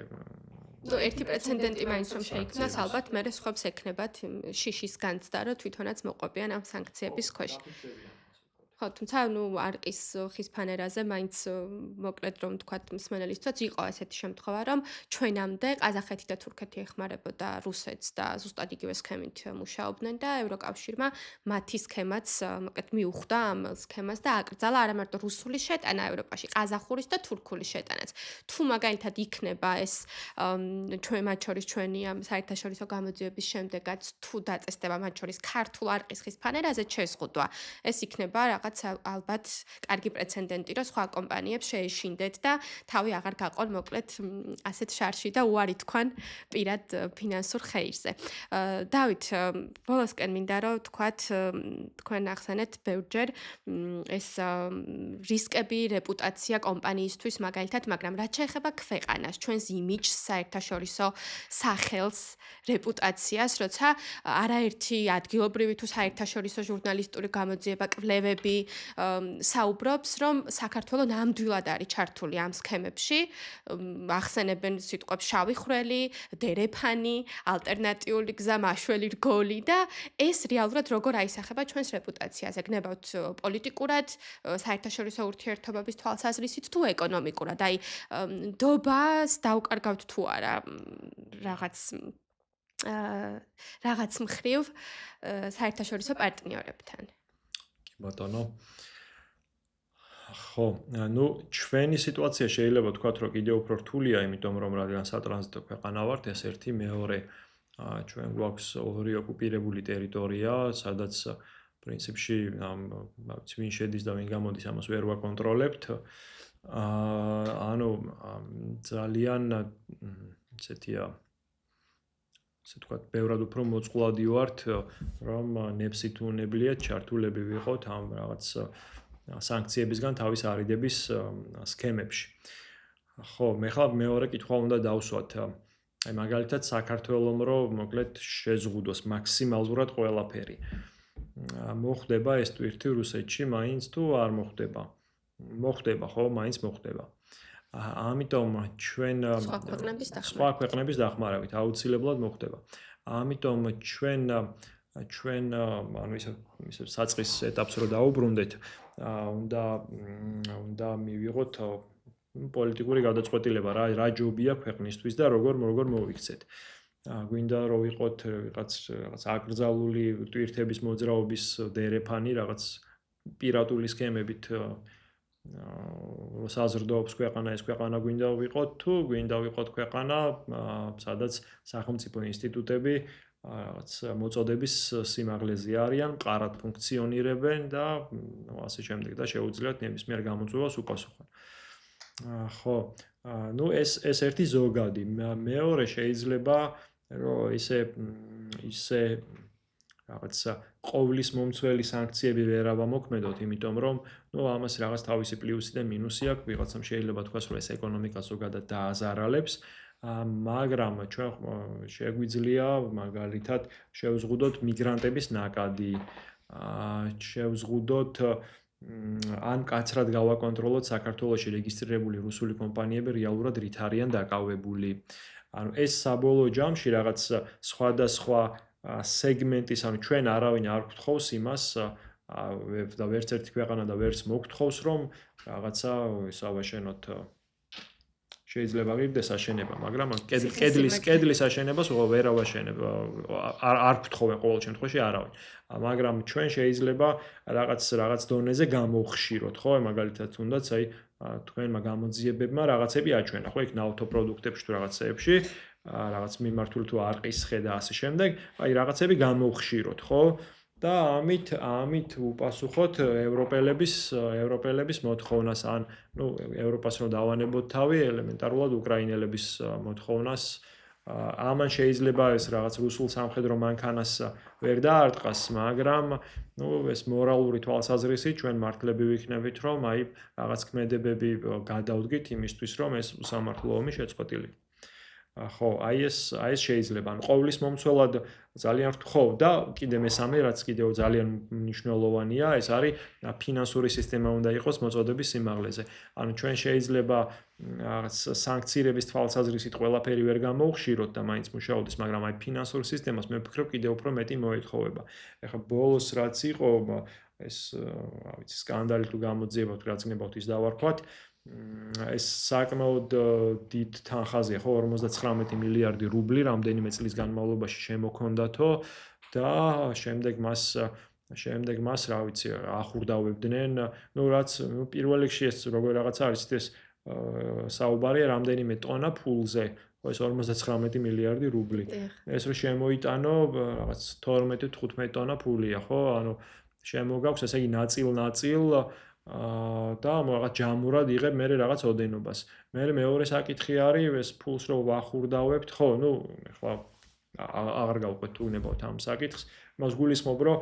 ნუ ერთი პრეცედენტი მაინც რომ შეიქმნას, ალბათ მე სხვებს ექნებათ შიშის განცდა, რომ თვითონაც მოყვებიან ამ სანქციების ქვეშ. ხო, თუმცა ნუ არყის ხის ფანერაზე მაინც მოკლედ რომ თქვათ მსმენელისთვის იყო ესეთი შემთხვევა, რომ ჩვენამდე ყაზახეთი და თურქეთი ეხმარებოდა რუსეთს და ზუსტად იგივე სქემით მუშაობდნენ და ევროკავშირმა მათი სქემაც მოკლედ მიუხვდა ამ სქემას და აკრძალა არა მარტო რუსული შეტანა ევროპაში, ყაზახურის და თურქული შეტანაც. თუ მაგალითად იქნება ეს მათ შორის ჩვენი ამ საერთაშორისო გამოძიების შემდეგაც თუ დაწესდება მათ შორის ქართულ არყის ხის ფანერაზე შეზღუდვა, ეს იქნება რაღაც ალბათ კარგი პრეცედენტი, რომ სხვა კომპანიებს შეეშინდეთ და თავი აღარ გაყონ მოკლედ ასეთ შარში და უარი თქვან პირად ფინანსურ ხეირზე. დავით, ბოლოსკენ მინდა რომ თქვათ თქვენ ახსენეთ ბევრჯერ ეს რისკები, რეპუტაცია კომპანიისთვის მაგალითად, მაგრამ რაც შეეხება ქვეყანას, ჩვენს იმიჯს, საერთაშორისო სახელს, რეპუტაციას, როცა არაერთი ადგილობრივი თუ საერთაშორისო ჟურნალისტური გამოძიება, კვლევები საუბრობს, რომ საქართველო ნამდვილად არის ჩართული ამ სქემებში, ახსენებენ სიტყვებს შავი ხვრელი, დერეფანი, ალტერნატიული გზა, მაშველი რგოლი და ეს რეალურად როგორ აისახება ჩვენს რეპუტაციაზე, გნებავთ პოლიტიკურად, საერთაშორისო ურთიერთობების თვალსაზრისით თუ ეკონომიკურად, აი ნდობას დავკარგავთ თუ არა რაღაც მხრივ საერთაშორისო პარტნიორებთან. ბატონო. ხო, ნუ ჩვენი სიტუაცია შეიძლება ვთქვათ, რომ კიდევ უფრო რთულია, იმიტომ რომ რადგან სატრანზიტო ქვეყანა ვართ, ეს ერთი, მეორე ჩვენ გვაქვს ორი ოკუპირებული ტერიტორია, სადაც პრინციპში ვინ შედის და ვინ გამოდის, ამას ვერ ვაკონტროლებთ. ანუ ძალიან ესეთია ასე ვთქვათ, ბევრად უფრო მოწყვლადი ვართ, რომ ნებსით უნებლიეთ ჩართულები ვიყოთ ამ რაღაც სანქციებისგან თავის არიდების სქემებში. ხო, მე ხა მეორე კითხვა უნდა დავსვათ. აი მაგალითად საქართველომ რომ მოკლედ შეზღუდოს მაქსიმალურად ყველაფერი. მოხდება ეს ტვირთი რუსეთში, მაინც თუ არ მოხდება? მოხდება, ხო, მაინც მოხდება. ამიტომ ჩვენ სხვა ქვეყნების დახმარებით აუცილებლად მოხდება. ამიტომ ჩვენ ანუ ისე საწყის ეტაპს რო დაუბრუნდეთ, უნდა მივიღოთ პოლიტიკური გადაწყვეტილება, რა ჯობია ქვეყნისთვის და როგორ მოვიქცეთ. გვინდა რომ ვიყოთ რაღაც აკრძალული ტვირთების მოძრაობის დერეფანი, რაღაც პირატული სქემებით საზრდოობს ქვეყანა, ეს ქვეყანა გვინდა ვიყოთ თუ გვინდა ვიყოთ ქვეყანა, სადაც სახელმწიფო ინსტიტუტები რაღაც მოწოდების სიმაღლეზე არიან, მყარად ფუნქციონირებენ და ასე შემდეგ და შეუძლიათ ნებისმიერ გამოწვევას უპასუხონ. ხო, ну ეს ერთი ზოგადი. მეორე შეიძლება რომ ისე რაღაცა ყოვლის მომცველი სანქციები ვერ ავამოქმედოთ, იმიტომ რომ ამას რაღაც თავისი პლუსი და მინუსი აქვს. ვიღაცამ შეიძლება თქვას, რომ ეს ეკონომიკას ზოგადად დააზარალებს, მაგრამ ჩვენ შეგვიძლია მაგალითად შევზღუდოთ მიგრანტების ნაკადი, შევზღუდოთ ან კაცრად გავაკონტროლოთ საქართველოში რეგისტრირებული რუსული კომპანიები რეალურად რით არიან დაკავებული. ანუ ეს საბოლოო ჯამში რაღაც სხვადასხვა სეგმენტის, ანუ ჩვენ არავინ არ გვთხოვს იმას და ვერც ერთი ქვეყანა და ვერც მოგთხოვს, რომ რაღაცა ავაშენოთ შეიძლება ღირდეს აშენება, მაგრამ კედლის აშენებას ვერ ავაშენებ. არ გვთხოვენ ყოველ შემთხვევაში არავინ. მაგრამ ჩვენ შეიძლება რაღაც დონეზე გამოვხშიროთ, ხო? მაგალითად, თუნდაც თქვენმა გამოძიებებმა რაღაცები აჩვენა, ხო? იქ ნავთობპროდუქტებში თუ რაღაცეებში, რაღაც მიმართული თუ არყისხე და ასე შემდეგ, რაღაცები გამოვხშიროთ, ხო? და ამით უპასუხოთ ევროპელების მოთხოვნას, ან ევროპას რომ დავანებოთ თავი, ელემენტარულად უკრაინელების მოთხოვნას. ამან შეიძლება ეს რაღაც რუსულ სამხედრო მანქანას ვერ დაარტყას, მაგრამ ეს მორალური თვალსაზრისით ჩვენ მართლები ვიქნებით, რომ რაღაც ქმედებები გადავდგით იმისთვის, რომ ეს სამართლო ომი შეწყვეტილიყო. ხო, ეს შეიძლება. ანუ ყოვლის მომცველად ძალიან ხო და კიდე მესამე რაც კიდევ ძალიან მნიშვნელოვანია, ეს არის ფინანსური სისტემა უნდა იყოს მოწოდების სიმაღლეზე. ანუ ჩვენ შეიძლება რაღაც სანქციების თვალსაზრისით ყველაფერი ვერ გამოვხშიროთ და მაინც მუშაობდეს, მაგრამ ფინანსური სისტემას მე ვფიქრობ კიდევ უფრო მეტი მოეთხოვება. ეხლა ბოლოს რაც იყო ეს რა ვიცი სკანდალი თუ გამოძიება თუ რაც გნებავთ ის დავარქვათ, ეს საკმაოდ დიდ თანხაზეა, ხო, 59 მილიარდი რუბლი რამდენიმე წლის განმავლობაში შემოქონდათო და შემდეგ მას რა ვიცი ახურდავებდნენ, რაც პირველ რიგში ეს როგორ რაღაც არის ეს საუბარია რამდენიმე ტონა ფულზე, ხო, ეს 59 მილიარდი რუბლი. ეს რო შემოიტანო რაღაც 12-15 ტონა ფულია, ხო, ანუ შემოგაქვს ესე იგი ნაწილ-ნაწილ და რაღაც ჯამურად იღებ მე რაღაც ოდენობას. მეორე საკითხი არის ეს ფულს რო ვახურდავებთ, ხო, ეხლა აღარ გავყვეთ თუ ნებავთ ამ საკითხს. მას გულისხმობ, რომ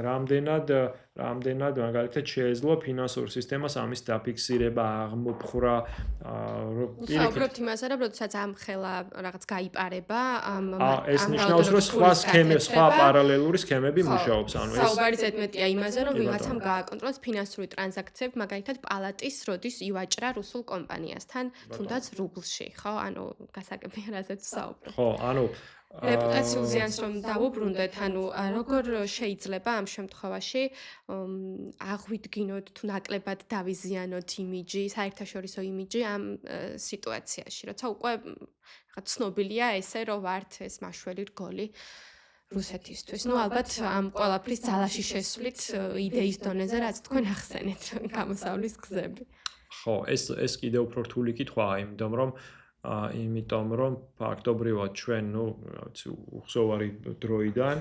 რამდენად მაგალითად შეეძლო ფინანსურ სისტემას ამის დაფიქსირება, აღმოფხვრა, უბრალოდ იმაზე, რომ როდესაც ამხელა რაღაც გაიპარება, ეს ნიშნავს, რომ სხვა პარალელური სქემები მუშაობს, ანუ ეს საუბარი ზედმეტია იმაზე, რომ ვიღაცამ გააკონტროლოს ფინანსური ტრანზაქციები, მაგალითად პალატის როდის ივაჭრა რუსულ კომპანიასთან, თუნდაც რუბლში, ხო? ანუ გასაგებია რაზეც საუბრობ. ხო, ანუ რეპუტაციულ ზიანს რომ დავუბრუნდეთ, ანუ როგორ შეიძლება ამ შემთხვევაში აღვიდგინოთ თუ ნაკლებად დავიზიანოთ იმიჯი, საერთაშორისო იმიჯი ამ სიტუაციაში, როცა უკვე რაღაც ცნობილია ესე, რომ ვართ ეს მაშველი რგოლი რუსეთისთვის. ალბათ ამ ყველაფრის ძალაში შესვლით იდეის დონეზე, რაც თქვენ ახსენეთ, გამოსავლის გზები. ხო, ეს კიდევ უფრო რთული კითხვაა, იმიტომ რომ ფაქტობრივად ჩვენ, რა ვიცი, უხსოვარი დროიდან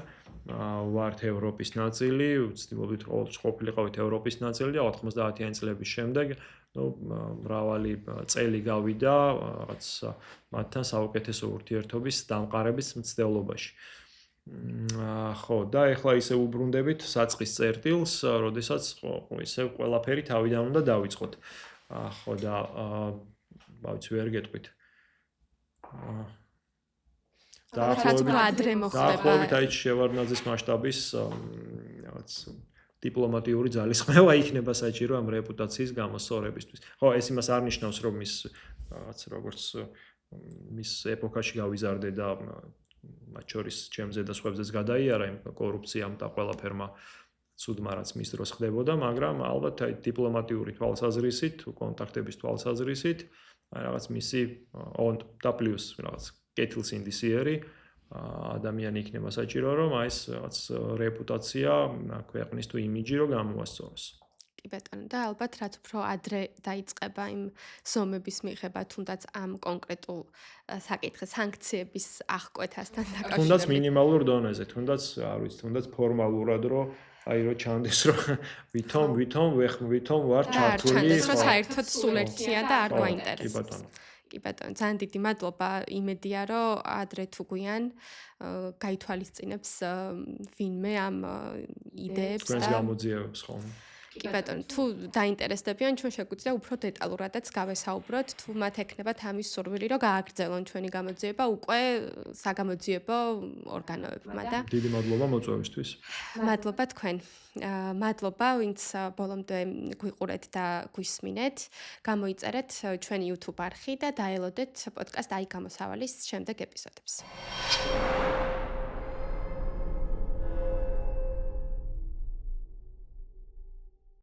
ვართ ევროპის ნაწილი, ვცდილობთ ყოველთვის ყოფილიყავით ევროპის ნაწილი და 90-იანი წლების შემდეგ, მრავალი წელი გავიდა რაღაც მათთან საუკეთესო ურთიერთობის დამყარების მცდელობაში. ხო, და ეხლა ისე უბრუნდებით საწყის წერტილს, როდესაც ისე ყველაფერი თავიდან უნდა დავიწყოთ. ხო და ვიცი ვერ გეტყვით. დაახლოებით შევარდნაძის მასშტაბის რაღაც დიპლომატიური ძალისხმევა იქნება საჭირო ამ რეპუტაციის გამოსწორებისთვის. ხო, ეს იმას არ ნიშნავს, რომ რაღაც როგორც მის ეპოქაში გავიზარდე და მათ შორის ჩემზე და სხვებზეც გადაიარა იმ კორუფციამ და ყველაფერმა ცუდმა რაც მის დროს ხდებოდა, მაგრამ ალბათ დიპლომატიური თვალსაზრისით, კონტაქტების თვალსაზრისით რაღაც მისი და პლუს რაღაც კეთილსინდისიერი ადამიანი იქნება საჭირო, რომ ეს რაღაც რეპუტაცია ქვეყნის თუ იმიჯი რომ გამოასწოროს. კი ბატონო და ალბათ რაც უფრო ადრე დაიწყება იმ ზომების მიღება თუნდაც ამ კონკრეტულ საკითხის სანქციების აღკვეთასთან თუნდაც დაკავშირებით. მინიმალურ დონეზე, თუნდაც არ ვიცი, თუნდაც ფორმალურად რომ აი რომ ჩანდეს რომ ვითომ ვარ და არ ჩართული ჩანდეს რომ ხო. საერთოდ სულ ერთია და არ ხო, კი გვაინტერესებს. ბატონო. კი ბატონო, ძალიან დიდი მადლობა. იმედია რომ ადრე თუ გვიან გაითვალისწინებს ვინმე ამ იდეებს თქვენს და გამოძიებებს ხოლმე. კი ბატონო, თუ დაინტერესდებიან, ჩვენ შეგვიძლია უფრო დეტალურადაც გავესაუბროთ, თუ მათ ექნებათ ამის სურვილი, რომ გააგრძელონ ჩვენი გამოძიება უკვე საგამოძიებო ორგანოებმა და დიდი მადლობა მოწვევისთვის. მადლობა თქვენ. მადლობა, ვინც ბოლომდე გვიყურეთ და გვისმინეთ. გამოიწერეთ ჩვენი YouTube არხი და დაელოდეთ პოდკასტ აი გამოსავალის შემდეგ ეპიზოდებს.